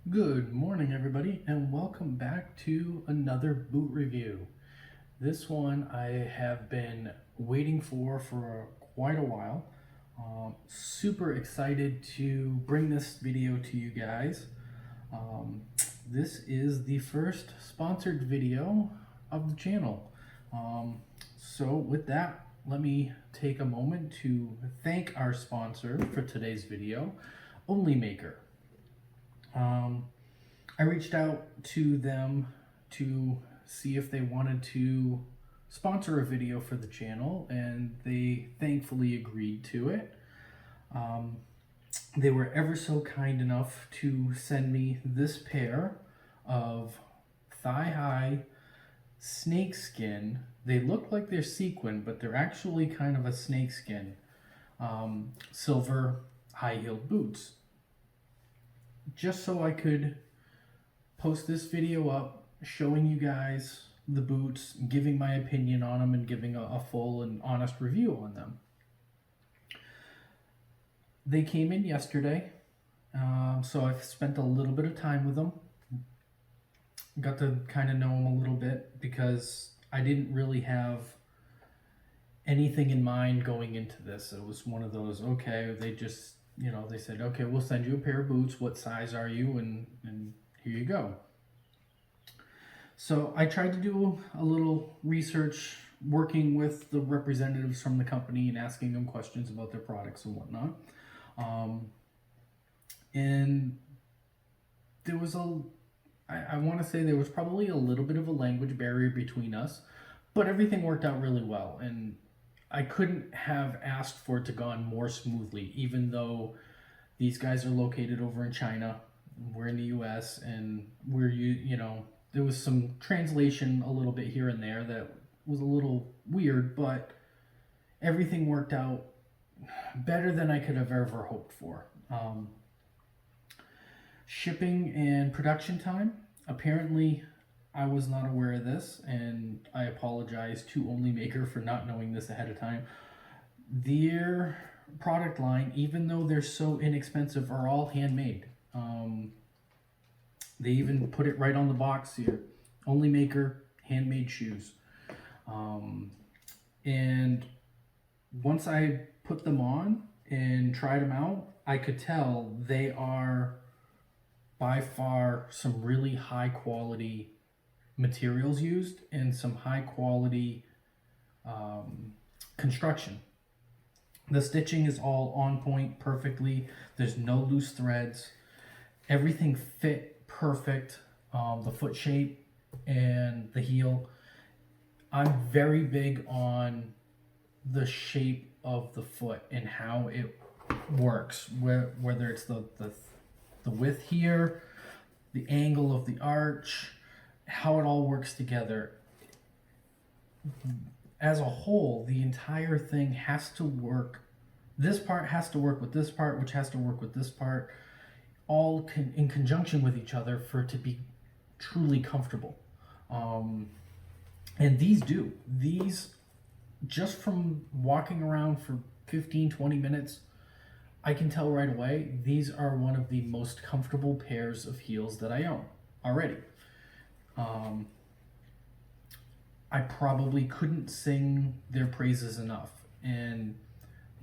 Good morning, everybody, and welcome back to another boot review. This one I have been waiting for quite a while. Super excited to bring this video to you guys. This is the first sponsored video of the channel. So with that, let me take a moment to thank our sponsor for today's video, OnlyMaker. I reached out to them to see if they wanted to sponsor a video for the channel, and they thankfully agreed to it. They were ever so kind enough to send me this pair of thigh-high snakeskin. They look like they're sequin, but they're actually kind of a snakeskin silver high-heeled boots. Just so I could post this video up showing you guys the boots, giving my opinion on them, and giving a full and honest review on them. They came in yesterday, so I've spent a little bit of time with them. Got to kind of know them a little bit because I didn't really have anything in mind going into this. It was one of those, okay, they just, they said, okay, we'll send you a pair of boots. What size are you? And here you go. So I tried to do a little research, working with the representatives from the company and asking them questions about their products and whatnot. And there was I want to say there was probably a little bit of a language barrier between us, but everything worked out really well. And I couldn't have asked for it to go on more smoothly, even though these guys are located over in China. We're in the US, and there was some translation a little bit here and there that was a little weird, but everything worked out better than I could have ever hoped for. Shipping and production time, apparently I was not aware of this, and I apologize to OnlyMaker for not knowing this ahead of time. Their product line, even though they're so inexpensive, are all handmade. They even put it right on the box here. OnlyMaker handmade shoes. And once I put them on and tried them out, I could tell they are by far some really high quality materials used and some high quality construction. The stitching is all on point perfectly. There's no loose threads. Everything fit perfect. The foot shape and the heel. I'm very big on the shape of the foot and how it works, whether it's the width here, the angle of the arch, how it all works together. As a whole, the entire thing has to work. This part has to work with this part, which has to work with this part, all in conjunction with each other for it to be truly comfortable. And these do. These, just from walking around for 15-20 minutes, I can tell right away, these are one of the most comfortable pairs of heels that I own already. I probably couldn't sing their praises enough, and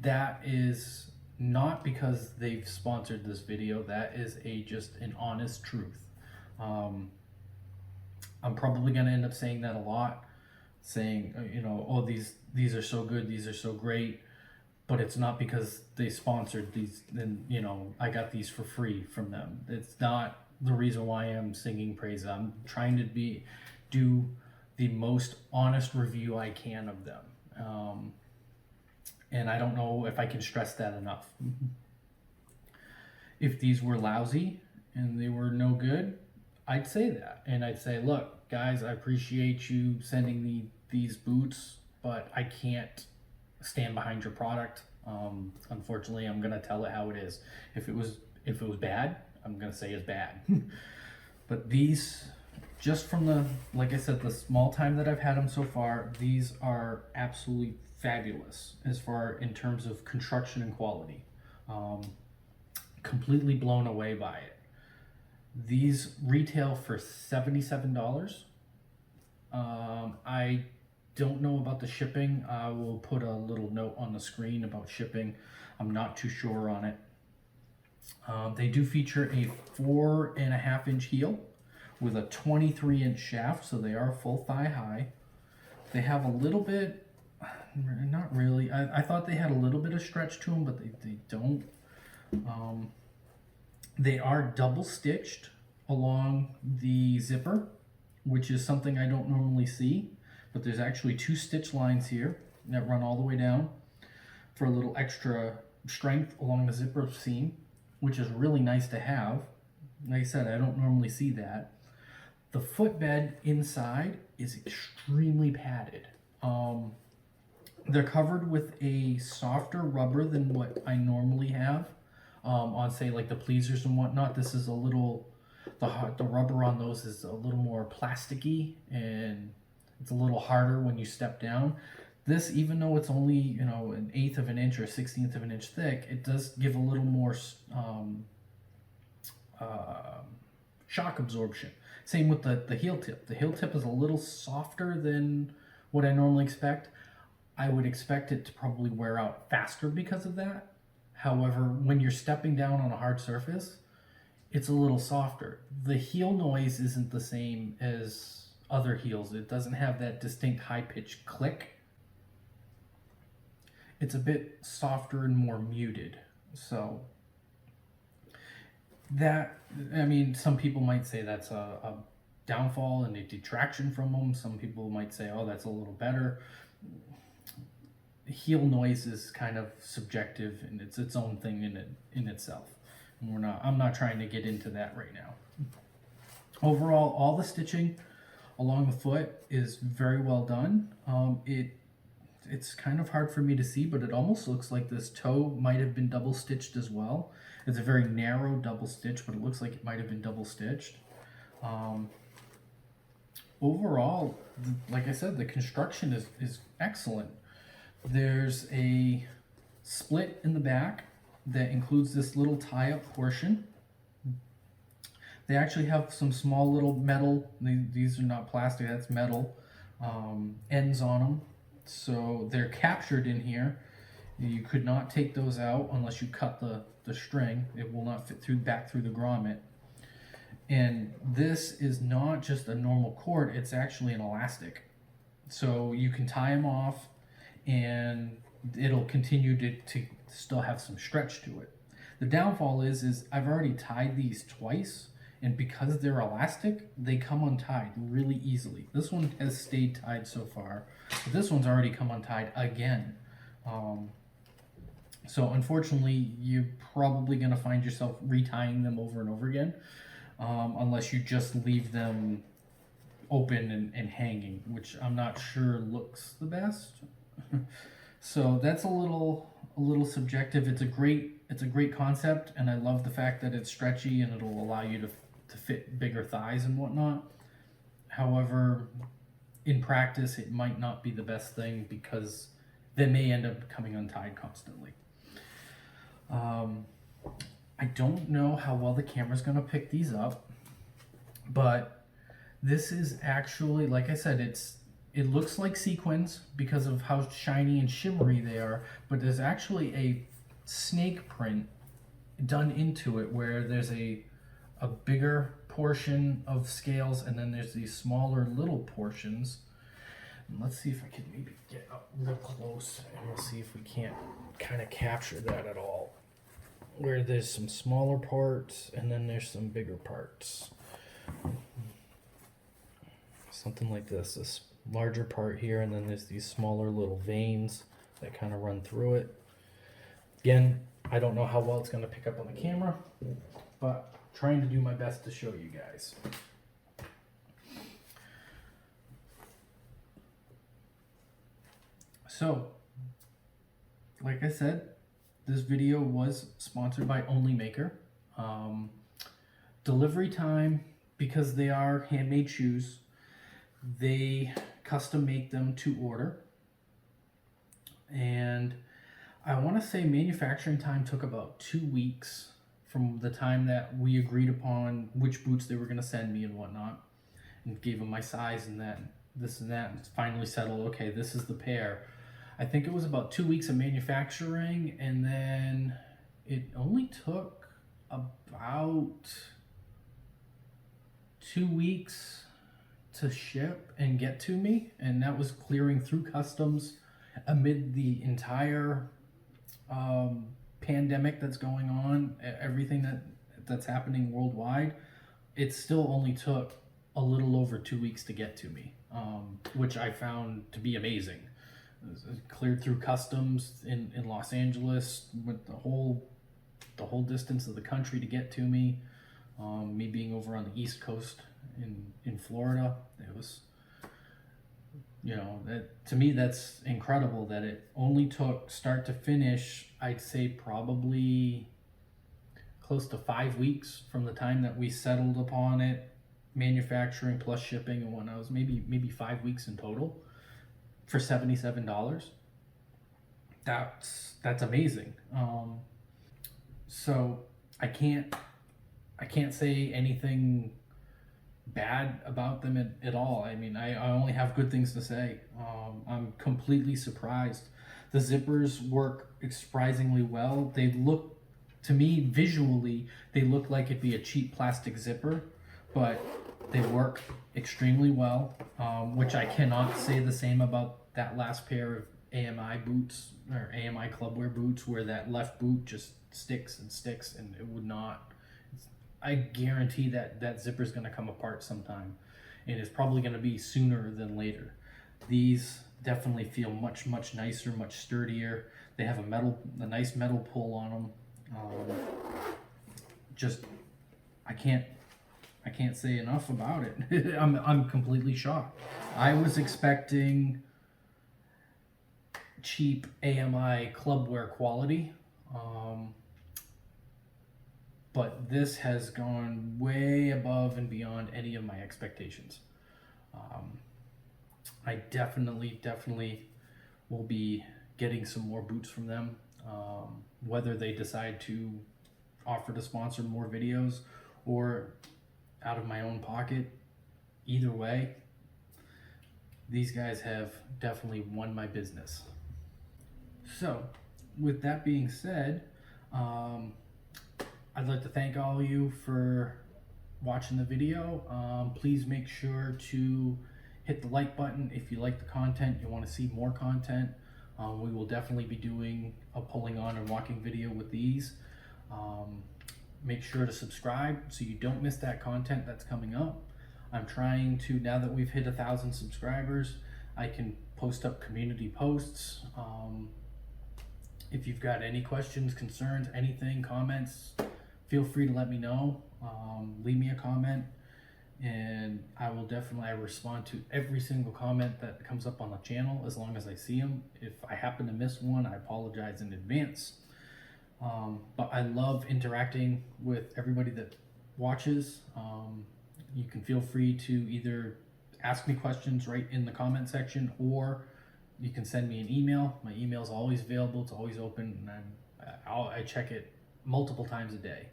that is not because they've sponsored this video. That is just an honest truth. I'm probably going to end up saying that a lot, saying, oh, these are so good, these are so great, but it's not because they sponsored these, and I got these for free from them. It's not the reason why I'm singing praise. I'm trying to do the most honest review I can of them. And I don't know if I can stress that enough. If these were lousy and they were no good, I'd say that. And I'd say, look, guys, I appreciate you sending me these boots, but I can't stand behind your product. Unfortunately, I'm gonna tell it how it is. If it was bad, I'm gonna say it's bad. But these, just from like I said, the small time that I've had them so far, these are absolutely fabulous in terms of construction and quality. Completely blown away by it. These retail for $77. I don't know about the shipping. I will put a little note on the screen about shipping. I'm not too sure on it. They do feature a 4.5-inch heel with a 23-inch shaft, so they are full thigh high. They have a little bit, not really. I thought they had a little bit of stretch to them, but they don't. They are double stitched along the zipper, which is something I don't normally see, but there's actually 2 stitch lines here that run all the way down for a little extra strength along the zipper seam, which is really nice to have. Like I said, I don't normally see that. The footbed inside is extremely padded. They're covered with a softer rubber than what I normally have on, say, like the pleasers and whatnot. This is a little, the rubber on those is a little more plasticky, and it's a little harder when you step down. This, even though it's only, you know, 1/8 of an inch or 1/16 of an inch thick, it does give a little more shock absorption. Same with the heel tip. The heel tip is a little softer than what I normally expect. I would expect it to probably wear out faster because of that. However, when you're stepping down on a hard surface, it's a little softer. The heel noise isn't the same as other heels. It doesn't have that distinct high-pitched click. It's a bit softer and more muted. So that, I mean, some people might say that's a downfall and a detraction from them. Some people might say, oh, that's a little better. Heel noise is kind of subjective, and it's its own thing in itself. And I'm not trying to get into that right now. Overall, all the stitching along the foot is very well done. It's kind of hard for me to see, but it almost looks like this toe might have been double stitched as well. It's a very narrow double stitch, but it looks like it might have been double stitched. Overall, like I said, the construction is excellent. There's a split in the back that includes this little tie-up portion. They actually have some small little metal, these are not plastic, that's metal, ends on them. So they're captured in here. You could not take those out unless you cut the string. It will not fit back through the grommet. And this is not just a normal cord, it's actually an elastic. So you can tie them off and it'll continue to still have some stretch to it. The downfall is I've already tied these twice, and because they're elastic, they come untied really easily. This one has stayed tied so far, but this one's already come untied again. So unfortunately, you're probably going to find yourself retying them over and over again, unless you just leave them open and hanging, which I'm not sure looks the best. So that's a little subjective. It's a great concept, and I love the fact that it's stretchy and it'll allow you to fit bigger thighs and whatnot. However, in practice, it might not be the best thing because they may end up coming untied constantly. I don't know how well the camera's going to pick these up, but this is actually, like I said, it looks like sequins because of how shiny and shimmery they are, but there's actually a snake print done into it where there's a bigger portion of scales and then there's these smaller little portions. And let's see if I can maybe get up real close and we'll see if we can't kind of capture that at all. Where there's some smaller parts and then there's some bigger parts. Something like this larger part here, and then there's these smaller little veins that kind of run through it. Again, I don't know how well it's going to pick up on the camera, but I'm trying to do my best to show you guys. So, like I said, this video was sponsored by OnlyMaker. Delivery time, because they are handmade shoes, they custom make them to order. And I want to say manufacturing time took about 2 weeks from the time that we agreed upon which boots they were going to send me and whatnot, and gave them my size and that, this and that, and finally settled, okay, this is the pair. I think it was about 2 weeks of manufacturing, and then it only took about 2 weeks to ship and get to me, and that was clearing through customs amid the entire pandemic that's going on, everything that's happening worldwide. It still only took a little over 2 weeks to get to me, which I found to be amazing. It cleared through customs in Los Angeles, with the whole distance of the country to get to me. Me being over on the East Coast in Florida, it was, that, to me, that's incredible that it only took start to finish, I'd say probably close to 5 weeks from the time that we settled upon it, manufacturing plus shipping and whatnot. It was maybe 5 weeks in total for $77. That's amazing. So I can't say anything bad about them at all. I mean, I only have good things to say. I'm completely surprised. The zippers work surprisingly well. They look, to me, visually, they look like it'd be a cheap plastic zipper, but they work extremely well, which I cannot say the same about that last pair of AMI boots, or AMI clubwear boots, where that left boot just sticks and it would not. I guarantee that zipper is going to come apart sometime, and it's probably going to be sooner than later. These definitely feel much nicer, much sturdier. They have a nice metal pull on them. Just I can't say enough about it. I'm completely shocked. I was expecting cheap AMI clubwear quality, but this has gone way above and beyond any of my expectations. I definitely will be getting some more boots from them, whether they decide to offer to sponsor more videos or out of my own pocket. Either way, these guys have definitely won my business. So with that being said, I'd like to thank all of you for watching the video. Please make sure to hit the like button if you like the content, you want to see more content. We will definitely be doing a pulling on and walking video with these. Make sure to subscribe so you don't miss that content that's coming up. I'm trying to, now that we've hit 1,000 subscribers, I can post up community posts. If you've got any questions, concerns, anything, comments, feel free to let me know. Leave me a comment, and I will definitely respond to every single comment that comes up on the channel as long as I see them. If I happen to miss one, I apologize in advance. But I love interacting with everybody that watches. You can feel free to either ask me questions right in the comment section, or you can send me an email. My email is always available, it's always open, and I check it multiple times a day,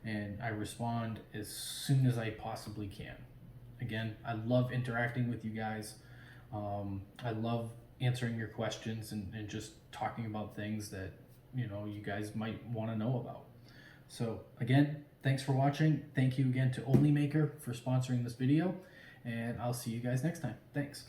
and I respond as soon as I possibly can. Again, I love interacting with you guys. I love answering your questions and just talking about things that you guys might want to know about. So again, thanks for watching. Thank you again to OnlyMaker for sponsoring this video, and I'll see you guys next time. Thanks.